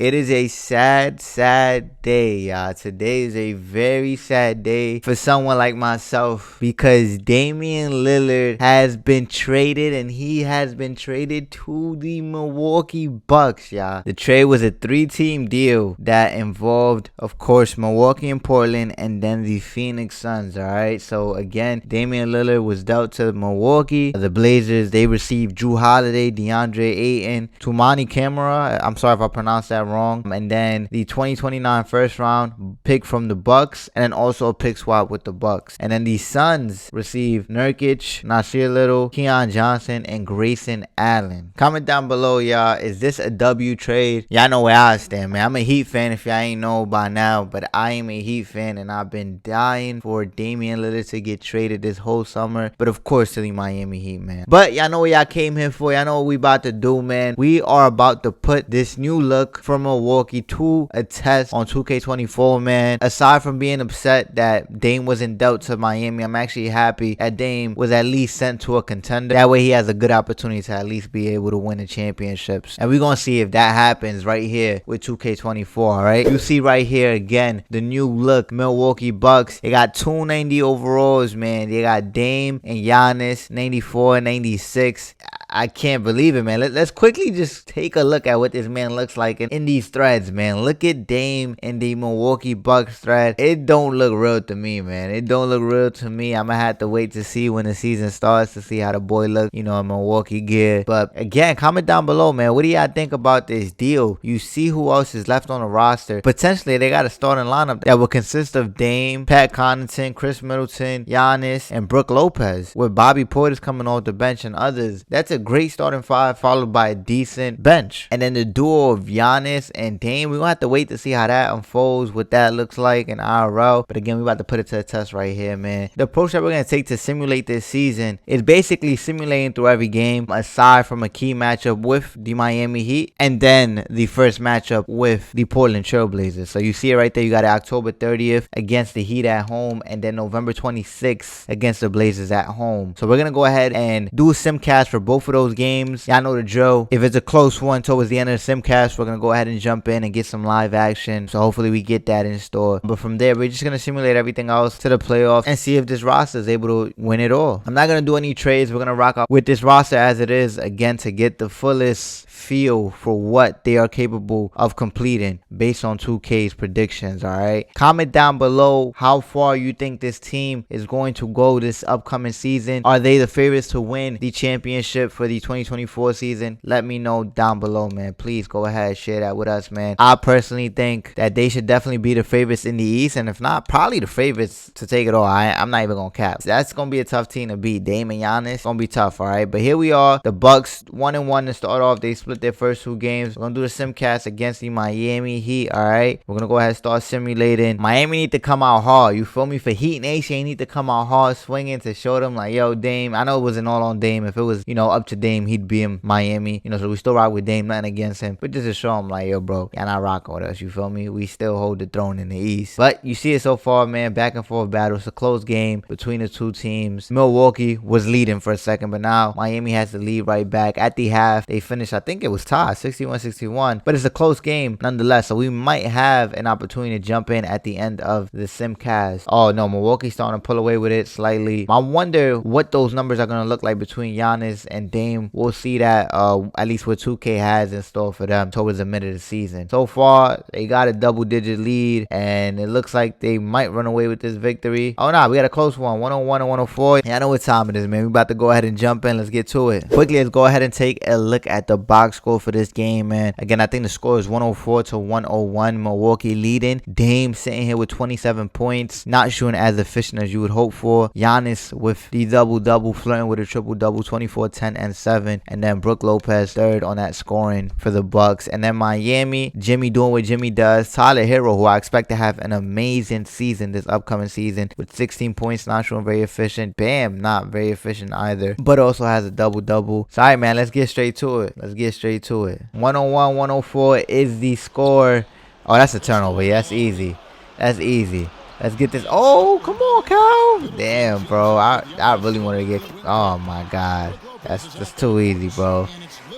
It is a sad, sad day, y'all. Today is a very sad day for someone like myself because Damian Lillard has been traded, and he has been traded to the Milwaukee Bucks, y'all. The trade was a 3-team deal that involved, of course, Milwaukee and Portland, and then the Phoenix Suns, all right? So, again, Damian Lillard was dealt to Milwaukee. The Blazers, they received Drew Holiday, DeAndre Ayton, Tumani Camara. I'm sorry if I pronounced that wrong. And then the 2029 first round pick from the Bucks, and then also a pick swap with the Bucks. And then the Suns received Nurkic, Nasir Little, Keon Johnson, and Grayson Allen. Comment down below, y'all. Is this a W trade? Y'all know where I stand, man. I'm a Heat fan if y'all ain't know by now, but I am a Heat fan, and I've been dying for Damian Lillard to get traded this whole summer. But of course to the Miami Heat, man. But y'all know what y'all came here for. Y'all know what we about to do, man. We are about to put this new look from Milwaukee to a test on 2K24, man. Aside from being upset that Dame wasn't dealt to Miami, I'm actually happy that Dame was at least sent to a contender. That way he has a good opportunity to at least be able to win the championships. And we're going to see if that happens right here with 2K24, all right? You see right here, again, the new look Milwaukee Bucks. They got 290 overalls, man. They got Dame and Giannis, 94, 96. I can't believe it, man. Let's quickly just take a look at what this man looks like in these threads, man. Look at Dame in the Milwaukee Bucks thread. It don't look real to me, man. It don't look real to me. I'm gonna have to wait to see when the season starts to see how the boy look, you know, in Milwaukee gear. But again, comment down below, man. What do y'all think about this deal? You see who else is left on the roster. Potentially, they got a starting lineup that will consist of Dame, Pat Connaughton, Chris Middleton, Giannis, and Brook Lopez, with Bobby Portis coming off the bench and others. That's a great starting five, followed by a decent bench. And then the duo of Giannis and Dame, we're gonna have to wait to see how that unfolds, what that looks like in IRL. But again, we're about to put it to the test right here, man. The approach that we're gonna take to simulate this season is basically simulating through every game, aside from a key matchup with the Miami Heat, and then the first matchup with the Portland Trailblazers. So you see it right there. You got it October 30th against the Heat at home, and then November 26th against the Blazers at home. So we're gonna go ahead and do a simcast for both of those games. Y'all know the drill. If it's a close one towards the end of the simcast, we're gonna go ahead and jump in and get some live action. So hopefully we get that in store. But from there, we're just gonna simulate everything else to the playoffs and see if this roster is able to win it all. I'm not gonna do any trades. We're gonna rock out with this roster as it is, again, to get the fullest feel for what they are capable of completing based on 2K's predictions. All right, comment down below how far you think this team is going to go this upcoming season. Are they the favorites to win the championship for the 2024 season? Let me know down below, man. Please go ahead, share that with us, man. I personally think that they should definitely be the favorites in the East, and if not, probably the favorites to take it all. I'm not even gonna cap. That's gonna be a tough team to beat. Dame and Giannis gonna be tough. All right, but here we are, the Bucks 1-1 to start off. They split their first two games. We're gonna do the simcast against the Miami Heat. All right, we're gonna go ahead and start simulating. Miami need to come out hard, you feel me? For Heat Nation, they need to come out hard, swinging, to show them like, yo, Dame. I know it wasn't all on Dame. If it was, you know, up to Dame, he'd be in Miami, you know, so we still rock with Dame, nothing against him, but just to show him like, yo, bro, y'all not rocking with us, you feel me? We still hold the throne in the East. But you see it so far, man. Back and forth battle. It's a close game between the two teams. Milwaukee was leading for a second, but now Miami has the lead right back. At the half, they finished, I think it was tied 61-61, but it's a close game nonetheless, so we might have an opportunity to jump in at the end of the simcast. Oh no, Milwaukee's starting to pull away with it slightly. I wonder what those numbers are going to look like between Giannis and Dame. We'll see that at least what 2K has in store for them towards the mid of the season. So far, they got a double-digit lead, and it looks like they might run away with this victory. Oh no, we got a close one, 101 and 104. Yeah, I know what time it is, man. We about to go ahead and jump in. Let's get to it. Quickly, let's go ahead and take a look at the box score for this game, man. Again, I think the score is 104 to 101. Milwaukee leading. Dame sitting here with 27 points. Not shooting as efficient as you would hope for. Giannis with the double-double, flirting with a triple-double, 24, 10, and 7. And then Brook Lopez third on that scoring for the Bucks. And then Miami, Jimmy doing what Jimmy does. Tyler Hero, who I expect to have an amazing season this upcoming season, with 16 points, not showing very efficient. Bam, not very efficient either, but also has a double-double. So, all right, man, let's get straight to it. 101, 104 is the score. Oh, that's a turnover. Yeah, that's easy. Let's get this. Oh, come on, Kyle. Damn, bro. I really wanted to get. Oh, my God. That's too easy, bro.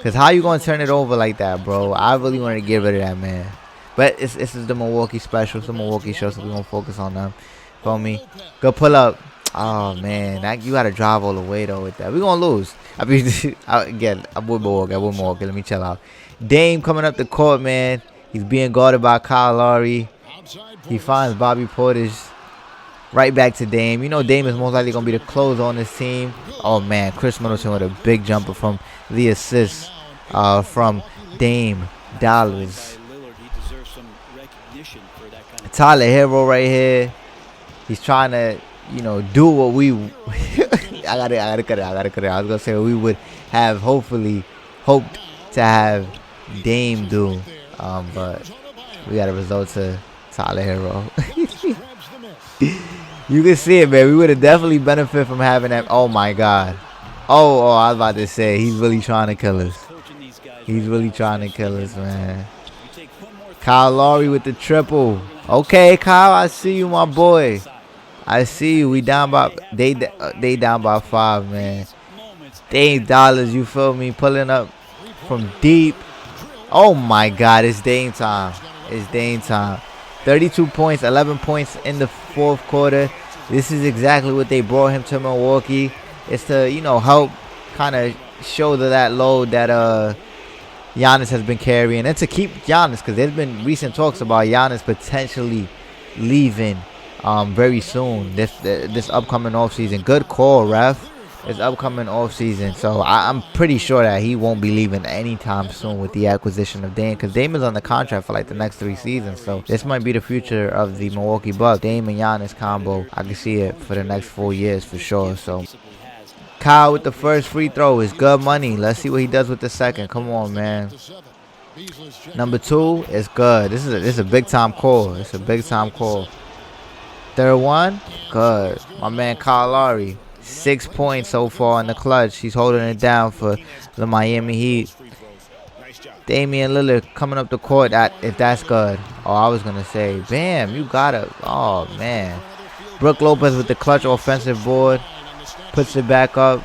Because how you going to turn it over like that, bro? I really wanted to get rid of that, man. But this is the Milwaukee special. It's the Milwaukee show, so we're going to focus on them. Feel me? Good pull up. Oh, man. You got to drive all the way, though, with that. We're going to lose. I mean, again, I'm with Milwaukee. Let me chill out. Dame coming up the court, man. He's being guarded by Kyle Lowry. He finds Bobby Portis. Right back to Dame. You know Dame is most likely going to be the closer on this team. Oh, man. Chris Middleton with a big jumper from the assist from Dame Dollars. Tyler Hero right here. He's trying to, do what we... I gotta cut it. I was going to say what we would have hopefully hoped to have Dame do. But we got a result to Tyler Hero. You can see it, man. We would have definitely benefited from having that. Oh, my God. Oh, I was about to say, he's really trying to kill us. He's really trying to kill us, man. Kyle Lowry with the triple. Okay, Kyle, I see you, my boy. I see you. We down by, they down by 5, man. Dame Dollars, you feel me? Pulling up from deep. Oh, my God. It's Dame time. It's Dame time. 32 points, 11 points in the fourth quarter. This is exactly what they brought him to Milwaukee. It's to, help kind of shoulder that load that Giannis has been carrying. And to keep Giannis, because there's been recent talks about Giannis potentially leaving very soon. This upcoming offseason. Good call, ref. This upcoming offseason. So I'm pretty sure that he won't be leaving anytime soon with the acquisition of Dame, because Dame is on the contract for like the next 3 seasons. So this might be the future of the Milwaukee Bucks. Dame and Giannis combo. I can see it for the next 4 years for sure. So Kyle with the first free throw is good money. Let's see what he does with the second. Come on, man. Number 2 is good. This is a big time call. It's a big time call. Third one, good. My man Kyle Lowry. 6 points so far in the clutch. He's holding it down for the Miami Heat. Damian Lillard coming up the court. If that's good. Oh, I was going to say, bam, you got it. Oh, man. Brook Lopez with the clutch offensive board. Puts it back up.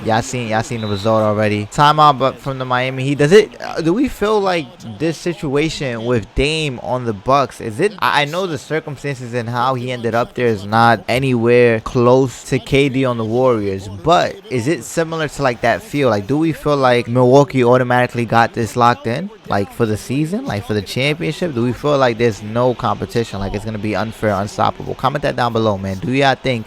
Y'all seen the result already. Timeout but from the Miami Heat. Do we feel like this situation with Dame on the Bucks, I know the circumstances and how he ended up there is not anywhere close to KD on the Warriors, but is it similar to like that feel? Like, do we feel like Milwaukee automatically got this locked in, like for the season, like for the championship? Do we feel like there's no competition, like it's gonna be unfair, unstoppable? Comment that down below, man. Do y'all think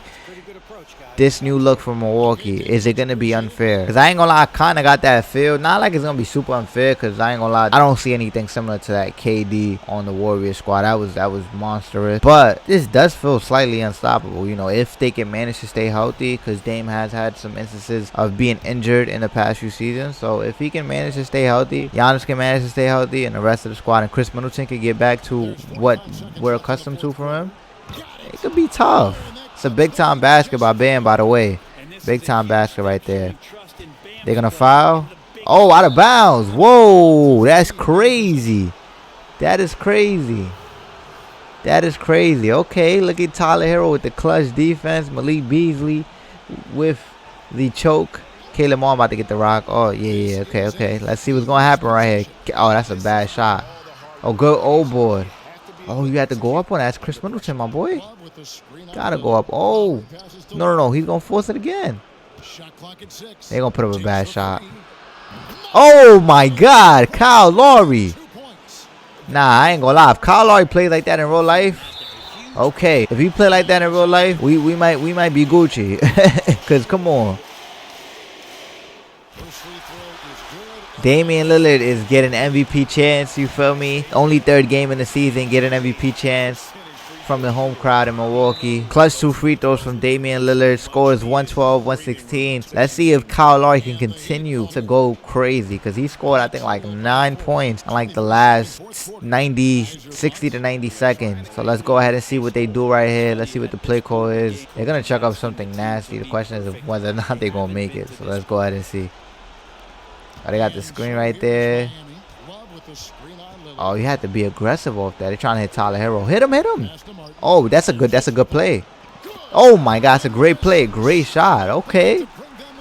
this new look from Milwaukee, is it going to be unfair? Because I ain't going to lie, I kind of got that feel. Not like it's going to be super unfair, because I ain't going to lie, I don't see anything similar to that KD on the Warriors squad. That was monstrous. But this does feel slightly unstoppable, if they can manage to stay healthy, because Dame has had some instances of being injured in the past few seasons. So if he can manage to stay healthy, Giannis can manage to stay healthy, and the rest of the squad, and Chris Middleton can get back to what we're accustomed to from him, it could be tough. It's a big-time basket by Bam, by the way. Big-time basket right there. They're going to foul. Oh, out of bounds. Whoa, that's crazy. That is crazy. That is crazy. Okay, look at Tyler Hero with the clutch defense. Malik Beasley with the choke. Caleb Moore about to get the rock. Oh, yeah. Okay. Let's see what's going to happen right here. Oh, that's a bad shot. Oh, good old board. Oh, you had to go up on that. That's Chris Middleton, my boy. Gotta go up. Oh. No. He's going to force it again. They're going to put up a bad shot. Oh, my God. Kyle Lowry. Nah, I ain't going to lie. If Kyle Lowry plays like that in real life, okay. If he play like that in real life, we might be Gucci. Because, come on. Damian Lillard is getting MVP chance, you feel me? Only 3rd game in the season, get an MVP chance from the home crowd in Milwaukee. Clutch 2 free throws from Damian Lillard. Scores 112, 116. Let's see if Kyle Lowry can continue to go crazy, because he scored, I think, like 9 points in like the last 60 to 90 seconds. So let's go ahead and see what they do right here. Let's see what the play call is. They're going to chuck up something nasty. The question is whether or not they're going to make it. So let's go ahead and see. Oh, they got the screen right there. Oh, you had to be aggressive off that. They're trying to hit Tyler Hero. Hit him. Oh, that's a good play. Oh my God, it's a great play. Great shot. Okay.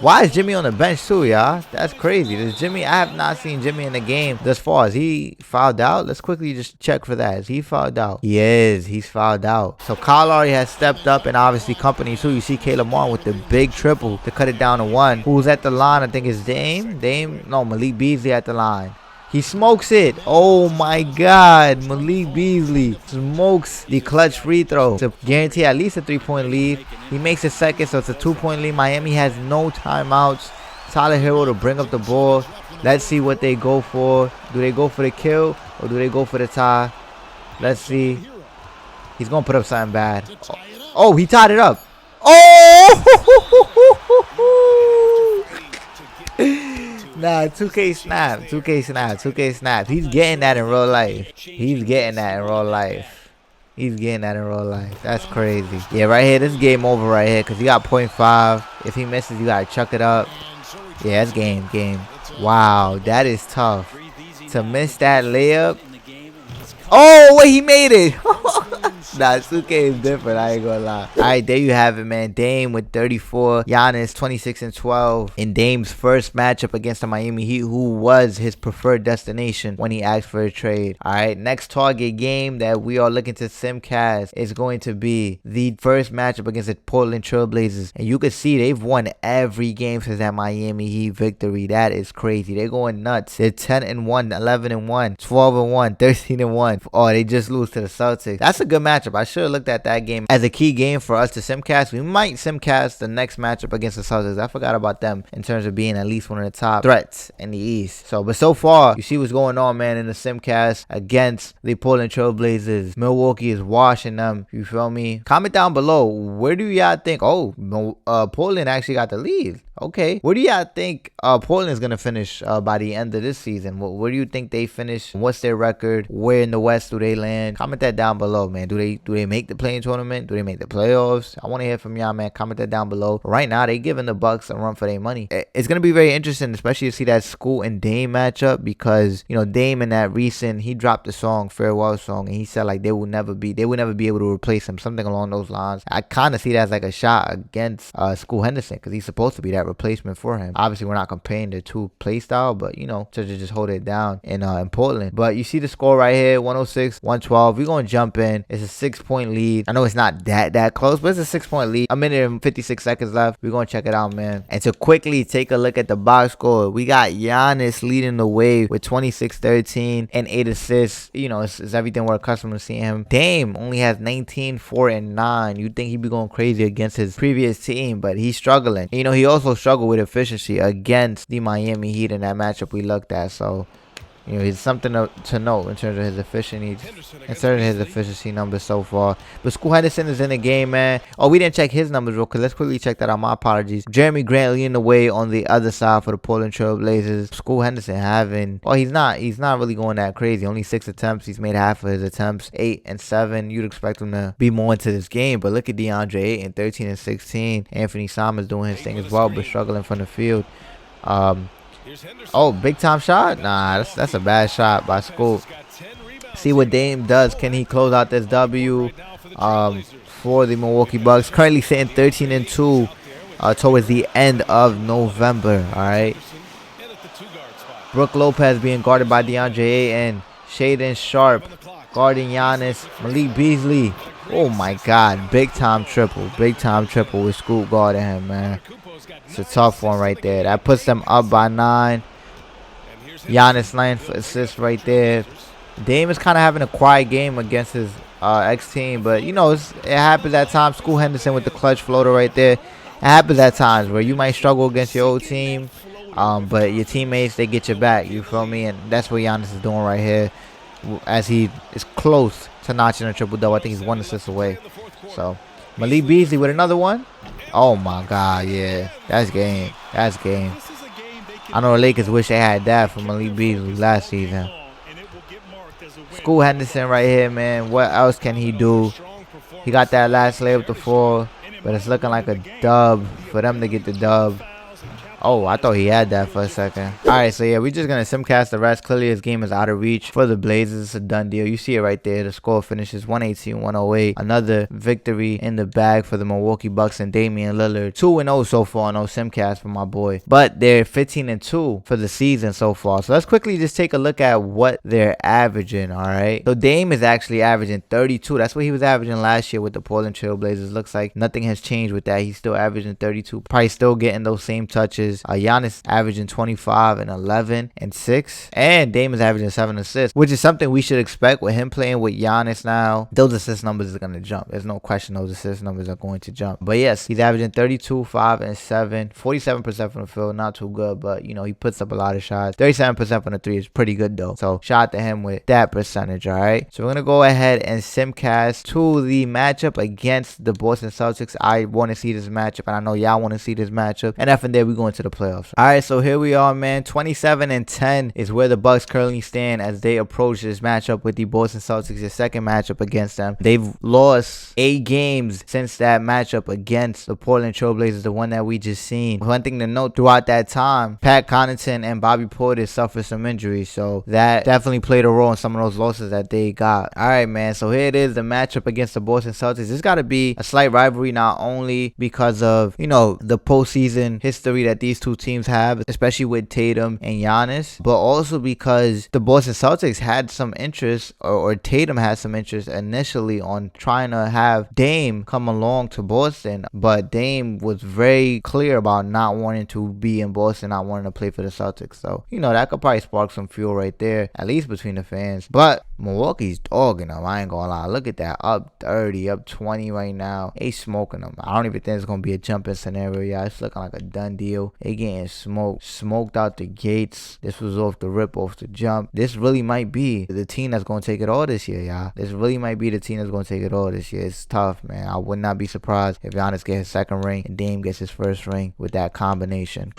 Why is Jimmy on the bench too, y'all? That's crazy. Does Jimmy? I have not seen Jimmy in the game thus far. Is he fouled out? Let's quickly just check for that. Is he fouled out? He is. He's fouled out. So Kyle Lowry has stepped up, and obviously company too. You see Caleb Martin with the big triple to cut it down to 1. Who's at the line? I think it's Dame. No, Malik Beasley at the line. He smokes it. Oh my God. Malik Beasley smokes the clutch free throw to guarantee at least a 3-point lead. He makes a second, so it's a 2-point lead. Miami has no timeouts. Tyler Hero to bring up the ball. Let's see what they go for. Do they go for the kill or do they go for the tie? Let's see. He's going to put up something bad. Oh, he tied it up. Oh! Nah, 2K snap, 2K snap, 2K snap. He's getting that in real life. He's getting that in real life. He's getting that in real life. That's crazy. Yeah, right here, this game over right here because he got 0.5. If he misses, you got to chuck it up. Yeah, that's game. Wow, that is tough. To miss that layup. Oh, wait, he made it. Nah, 2K is different. I ain't gonna lie. All right, there you have it, man. Dame with 34. Giannis 26 and 12 in Dame's first matchup against the Miami Heat, who was his preferred destination when he asked for a trade. All right, next target game that we are looking to simcast is going to be the first matchup against the Portland Trail Blazers, and you can see they've won every game since that Miami Heat victory. That is crazy. They're going nuts. They're 10 and 1, 11 and 1, 12 and 1, 13 and 1. Oh, they just lose to the Celtics. That's a good matchup. I should have looked at that game as a key game for us to simcast. We might simcast the next matchup against the Celtics. I forgot about them in terms of being at least one of the top threats in the East. But so far, you see what's going on, man, in the simcast against the Portland Trail Blazers. Milwaukee is washing them. You feel me? Comment down below. Where do y'all think? Oh, Portland actually got the lead. Okay. Where do y'all think Portland is going to finish by the end of this season? Where do you think they finish? What's their record? Where in the West do they land? Comment that down below, man. Do they make the play-in tournament? Do they make the playoffs? I want to hear from y'all, man. Comment that down below. Right now, they giving the Bucks a run for their money. It's going to be very interesting, especially to see that School and Dame matchup because, you know, Dame in that recent, he dropped the song, Farewell Song, and he said, like, they would never be able to replace him. Something along those lines. I kind of see that as like a shot against School Henderson because he's supposed to be that replacement for him. Obviously, we're not comparing the two play style, but you know, just hold it down in Portland. But you see the score right here, 106-112. We're gonna jump in. It's a 6-point lead. I know it's not that close, but it's a 6-point lead. A minute and 56 seconds left. We're gonna check it out, man. And to quickly take a look at the box score, we got Giannis leading the way with 26-13 and 8 assists. You know, it's everything we're accustomed to seeing him. Dame only has 19, 4, and 9. You'd think he'd be going crazy against his previous team, but he's struggling. You know, he also struggled with efficiency against the Miami Heat in that matchup we looked at. So, you know, it's something to note in terms of his efficiency numbers so far. But School Henderson is in the game, man. Oh, we didn't check his numbers real quick. Let's quickly check that out. My apologies. Jeremy Grant leading the way on the other side for the Portland Trail Blazers. School Henderson having, well, he's not really going that crazy. Only 6 attempts. He's made half of his attempts, 8 and 7. You'd expect him to be more into this game, but look at DeAndre, 8 and 13 and 16. Anthony Simons doing his thing as well, but struggling from the field. Oh, big time shot? Nah, that's a bad shot by School. See what Dame does. Can he close out this W for the Milwaukee Bucks? Currently sitting 13 and 2 towards the end of November. All right. Brook Lopez being guarded by DeAndre and Shaedon Sharpe guarding Giannis. Malik Beasley. Oh my God, big time triple with Scoot guarding him, man. It's a tough one right there. That puts them up by 9. Giannis 9 for assists right there. Dame is kind of having a quiet game against his ex-team, but you know, it happens at times. School Henderson with the clutch floater right there. It happens at times where you might struggle against your old team, but your teammates, they get your back. You feel me? And that's what Giannis is doing right here, as he is close to notching a triple-double. I think he's 1 assist away. So Malik Beasley with another one. Oh my God, yeah, that's game. I know the Lakers wish they had that for Malik Beasley last season. School Henderson right here, man. What else can he do? He got that last layup to fall, but it's looking like a dub for them to get the dub. Oh, I thought he had that for a second. All right, so yeah, we're just going to simcast the rest. Clearly, this game is out of reach for the Blazers. It's a done deal. You see it right there. The score finishes 118-108. Another victory in the bag for the Milwaukee Bucks and Damian Lillard. 2-0 so far. No simcast for my boy. But they're 15-2 for the season so far. So let's quickly just take a look at what they're averaging, all right? So Dame is actually averaging 32. That's what he was averaging last year with the Portland Trail Blazers. Looks like nothing has changed with that. He's still averaging 32. Probably still getting those same touches. Giannis averaging 25 and 11 and 6. And Dame is averaging 7 assists, which is something we should expect with him playing with Giannis now. Those assist numbers are going to jump. There's no question those assist numbers are going to jump. But yes, he's averaging 32, 5, and 7. 47% from the field. Not too good, but, you know, he puts up a lot of shots. 37% from the 3 is pretty good, though. So, shout out to him with that percentage, all right? So, we're going to go ahead and simcast to the matchup against the Boston Celtics. I want to see this matchup, and I know y'all want to see this matchup. And after that, we're going to the playoffs. All right, so here we are, man. 27-10 is where the Bucks currently stand as they approach this matchup with the Boston Celtics, the second matchup against them. They've lost 8 games since that matchup against the Portland Trail Blazers, the one that we just seen. One thing to note throughout that time, Pat Connaughton and Bobby Portis suffered some injuries, so that definitely played a role in some of those losses that they got. All right, man, so here it is, the matchup against the Boston Celtics. It's got to be a slight rivalry, not only because of, you know, the postseason history that these two teams have, especially with Tatum and Giannis, but also because the Boston Celtics had some interest, or Tatum had some interest initially on trying to have Dame come along to Boston, but Dame was very clear about not wanting to be in Boston, not wanting to play for the Celtics. So, you know, that could probably spark some fuel right there, at least between the fans. But Milwaukee's dogging them. I ain't gonna lie. Look at that. Up 30, up 20 right now. They smoking them. I don't even think it's gonna be a jumping scenario. Yeah, it's looking like a done deal. They getting smoked out the gates. This was off the rip, off the jump. This really might be the team that's gonna take it all this year, y'all. This really might be the team that's gonna take it all this year. It's tough, man. I would not be surprised if Giannis gets his second ring and Dame gets his first ring with that combination.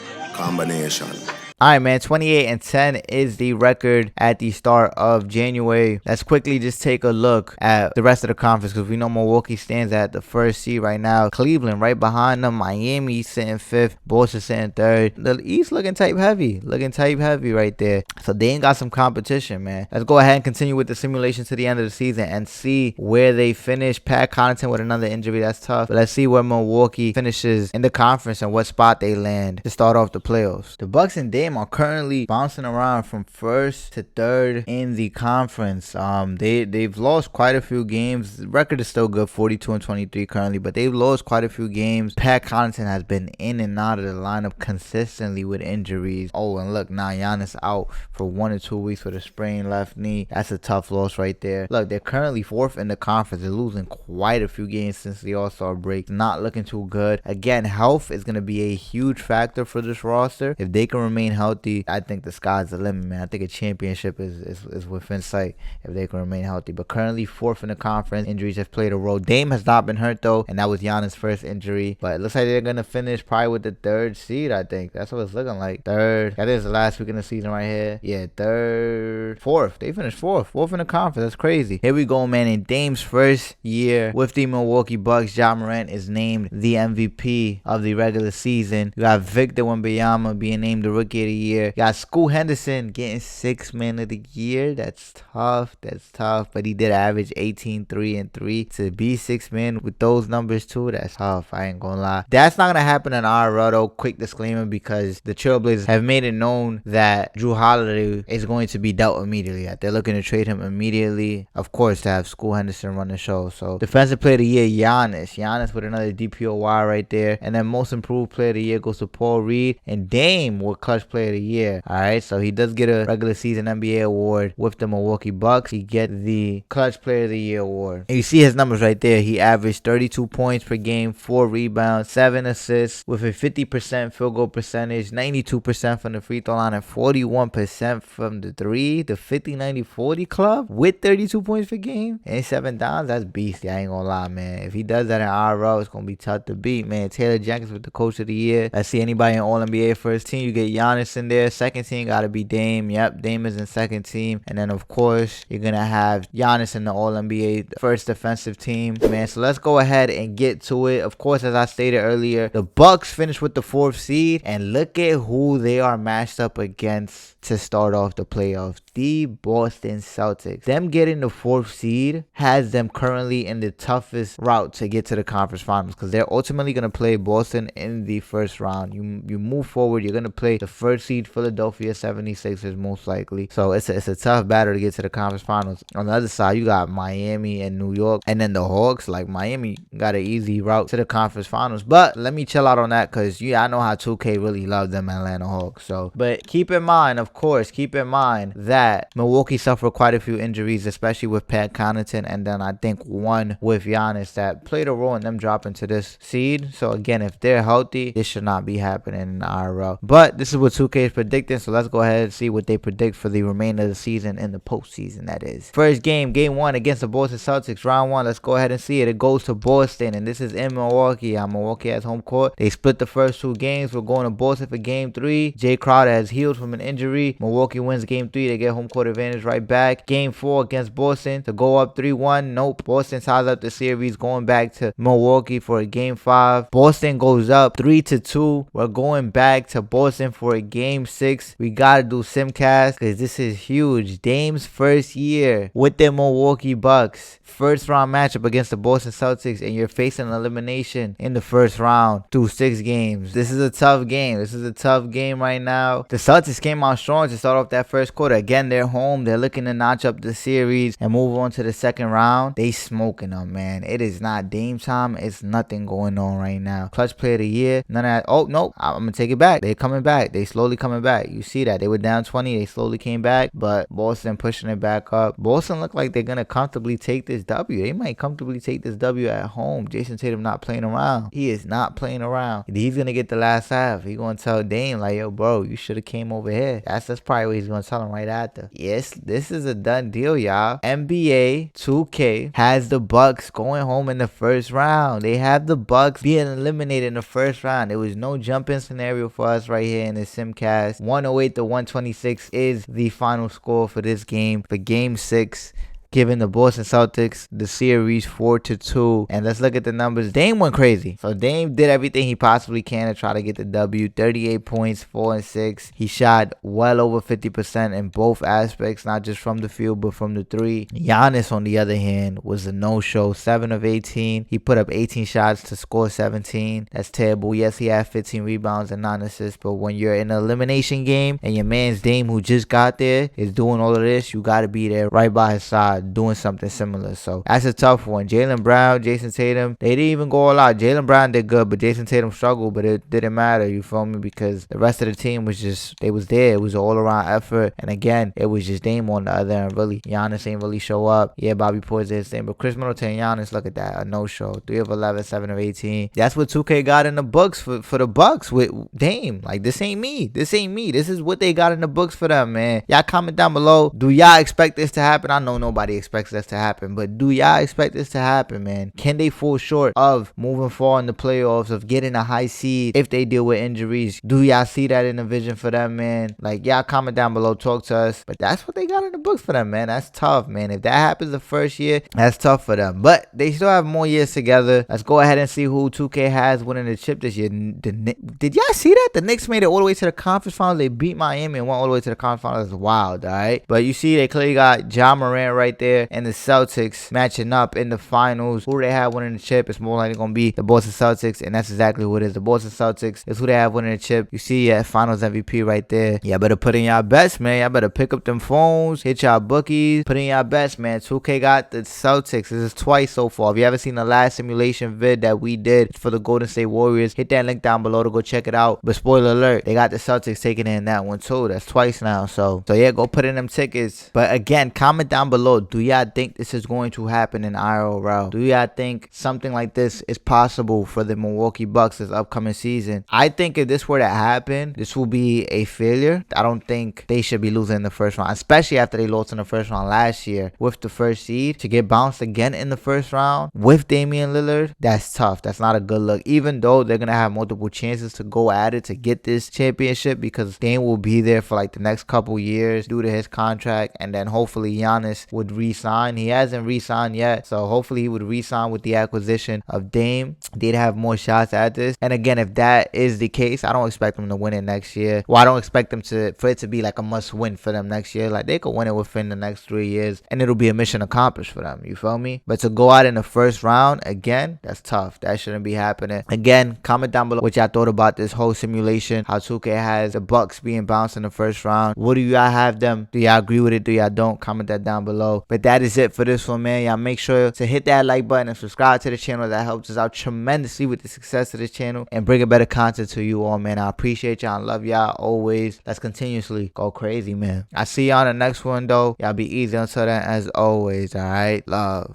All right, man, 28-10 is the record at the start of January. Let's quickly just take a look at the rest of the conference because we know Milwaukee stands at the first seed right now. Cleveland right behind them. Miami sitting 5th. Boston sitting 3rd. The East looking type heavy. Looking type heavy right there. So they ain't got some competition, man. Let's go ahead and continue with the simulation to the end of the season and see where they finish. Pat Connaughton with another injury. That's tough. But let's see where Milwaukee finishes in the conference and what spot they land to start off the playoffs. The Bucks and Dame are currently bouncing around from 1st to 3rd in the conference. They've lost quite a few games. The record is still good, 42-23 currently, but they've lost quite a few games. Pat Connaughton has been in and out of the lineup consistently with injuries. Oh, and look, now Giannis out for 1 or 2 weeks with a sprained left knee. That's a tough loss right there. Look, they're currently 4th in the conference. They're losing quite a few games since the All-Star break. Not looking too good. Again, health is going to be a huge factor for this roster. If they can remain healthy, I think the sky's the limit, man. I think a championship is within sight if they can remain healthy. But currently 4th in the conference. Injuries have played a role. Dame has not been hurt, though, and that was Giannis' first injury. But it looks like they're going to finish probably with the 3rd seed, I think. That's what it's looking like. 3rd. I think it's the last week in the season right here. Yeah, 3rd. 4th. They finished 4th. 4th in the conference. That's crazy. Here we go, man. In Dame's first year with the Milwaukee Bucks, Ja Morant is named the MVP of the regular season. You got Victor Wembanyama being named the Rookie of the Year. You got Scoot Henderson getting 6th Man of the Year. That's tough. That's tough. But he did average 18, 3, and 3. To be 6th man with those numbers too, that's tough. I ain't gonna lie. That's not gonna happen in IRL though. Quick disclaimer, because the Trailblazers have made it known that Drew Holiday is going to be dealt immediately. They're looking to trade him immediately. Of course, to have Scoot Henderson run the show. So Defensive Player of the Year, Giannis. Giannis with another DPOY right there. And then Most Improved Player of the Year goes to Paul Reed. And Dame with Clutch Player of the Year. Alright, so he does get a regular season NBA award with the Milwaukee Bucks. He gets the Clutch Player of the Year award. And you see his numbers right there. He averaged 32 points per game, 4 rebounds, 7 assists with a 50% field goal percentage, 92% from the free throw line, and 41% from the 3. The 50-90-40 club with 32 points per game and 7 dimes. That's beastly. I ain't gonna lie, man. If he does that in IRL, it's gonna be tough to beat, man. Taylor Jenkins with the Coach of the Year. Let's see anybody in All NBA first team. You get Giannis Giannis in there. Second team got to be Dame. Yep, Dame is in second team. And then, of course, you're going to have Giannis in the All-NBA first defensive team. Man, so let's go ahead and get to it. Of course, as I stated earlier, the Bucks finished with the 4th seed. And look at who they are matched up against to start off the playoffs. The Boston Celtics. Them getting the 4th seed has them currently in the toughest route to get to the conference finals, because they're ultimately going to play Boston in the first round. You move forward, you're going to play the 1st seed Philadelphia 76ers most likely. So it's a tough battle to get to the conference finals. On the other side, you got Miami and New York, and then the Hawks. Like, Miami got an easy route to the conference finals. But let me chill out on that, because I know how 2K really love them Atlanta Hawks. So, but keep in mind, of course, that Milwaukee suffered quite a few injuries, especially with Pat Connaughton, and then I think one with Giannis that played a role in them dropping to this seed. So again, if they're healthy, this should not be happening in IRL. But this is what 2K is predicting, so let's go ahead and see what they predict for the remainder of the season in the postseason, that is. First game 1 against the Boston Celtics, round 1. Let's go ahead and see it. It goes to Boston, and this is in Milwaukee. Milwaukee has home court. They split the first 2 games. We're going to Boston for game 3. Jay Crowder has healed from an injury. Milwaukee wins game 3. They get home court advantage right back. Game 4 against Boston to go up 3-1. Nope. Boston ties up the series, going back to Milwaukee for a game 5. Boston goes up 3-2. We're going back to Boston for a game 6. We gotta do Simcast because this is huge. Dame's first year with the Milwaukee Bucks. First round matchup against the Boston Celtics, and you're facing an elimination in the first round through 6 games. This is a tough game. This is a tough game right now. The Celtics came out strong to start off that first quarter. Again, they're home. They're looking to notch up the series and move on to the second round. They smoking them, man. It is not Dame time. It's nothing going on right now. Clutch player of the year. None of that. Oh, no. I'm going to take it back. They're coming back. They slowly coming back. You see that. They were down 20. They slowly came back, but Boston pushing it back up. Boston look like they're going to comfortably take this W. They might comfortably take this W at home. Jason Tatum not playing around. He is not playing around. He's going to get the last half. He's going to tell Dame, like, yo, bro, you should have came over here. That's probably what he's going to tell him right after. Yes, this is a done deal, y'all. NBA 2K has the Bucks going home in the first round. They have the Bucks being eliminated in the first round. There was no jump-in scenario for us right here in the Simcast. 108-126 is the final score for this game, for game 6. Giving the Boston Celtics the series 4-2. And let's look at the numbers. Dame went crazy. So Dame did everything he possibly can to try to get the W. 38 points, 4 and 6. He shot well over 50% in both aspects, not just from the field, but from the 3. Giannis, on the other hand, was a no-show. 7 of 18. He put up 18 shots to score 17. That's terrible. Yes, he had 15 rebounds and 9 assists. But when you're in an elimination game and your man's Dame, who just got there, is doing all of this, you got to be there right by his side, doing something similar. So that's a tough one. Jaylen Brown, Jason Tatum, they didn't even go all out. Jaylen Brown did good, but Jason Tatum struggled, but it didn't matter, you feel me, because the rest of the team was just, they was there. It was an all-around effort, and again, it was just Dame on the other end, really. Giannis ain't really show up. Yeah, Bobby Portis did his thing, but Chris Middleton and Giannis, look at that, a no-show. 3 of 11, 7 of 18. That's what 2K got in the books for the Bucks with Dame. Like, this ain't me. This ain't me. This is what they got in the books for them, man. Y'all comment down below. Do y'all expect this to happen? I know nobody expects this to happen, but do y'all expect this to happen, man? Can they fall short of moving far in the playoffs, of getting a high seed if they deal with injuries? Do y'all see that in the vision for them, man? Like, y'all comment down below, talk to us. But that's what they got in the books for them, man. That's tough, man. If that happens the first year, that's tough for them. But they still have more years together. Let's go ahead and see who 2K has winning the chip this year. Did y'all see that? The Knicks made it all the way to the conference finals. They beat Miami and went all the way to the conference finals. That's wild, all right? But you see, they clearly got Ja Morant right there, and the Celtics matching up in the finals. Who they have winning the chip? It's more likely going to be the Boston Celtics, and that's exactly who it is. The Boston Celtics is who they have winning the chip. You see finals MVP right there. Y'all better put in y'all bets, man. Y'all better pick up them phones, hit y'all bookies, put in y'all bets, man. 2K got the Celtics. This is twice so far. If you haven't seen the last simulation vid that we did for the Golden State Warriors, hit that link down below to go check it out. But spoiler alert, they got the Celtics taking in that one too. That's twice now. So yeah, go put in them tickets. But again, comment down below. do y'all think this is going to happen in IRL? Do y'all think something like this is possible for the Milwaukee Bucks this upcoming season? I think if this were to happen, this will be a failure. I don't think they should be losing in the first round, especially after they lost in the first round last year with the first seed. To get bounced again in the first round with Damian Lillard, that's tough. That's not a good look, even though they're going to have multiple chances to go at it to get this championship, because Dame will be there for like the next couple years due to his contract, and then hopefully Giannis would re-sign. He hasn't re-signed yet, so hopefully he would re-sign with the acquisition of Dame. They'd have more shots at this. And again, if that is the case, I don't expect them to win it next year. Well, I don't expect them for it to be like a must-win for them next year. Like, they could win it within the next 3 years, and it'll be a mission accomplished for them. You feel me? But to go out in the first round again, that's tough. That shouldn't be happening. Again, comment down below what y'all thought about this whole simulation, how 2K has the Bucks being bounced in the first round. What do y'all have them? Do y'all agree with it? Do y'all don't? Comment that down below. But that is it for this one, man. Y'all make sure to hit that like button and subscribe to the channel. That helps us out tremendously with the success of this channel and bringing better content to you all, man. I appreciate y'all and love y'all always. Let's continuously go crazy, man. I see y'all in the next one, though. Y'all be easy until then, as always. All right, love.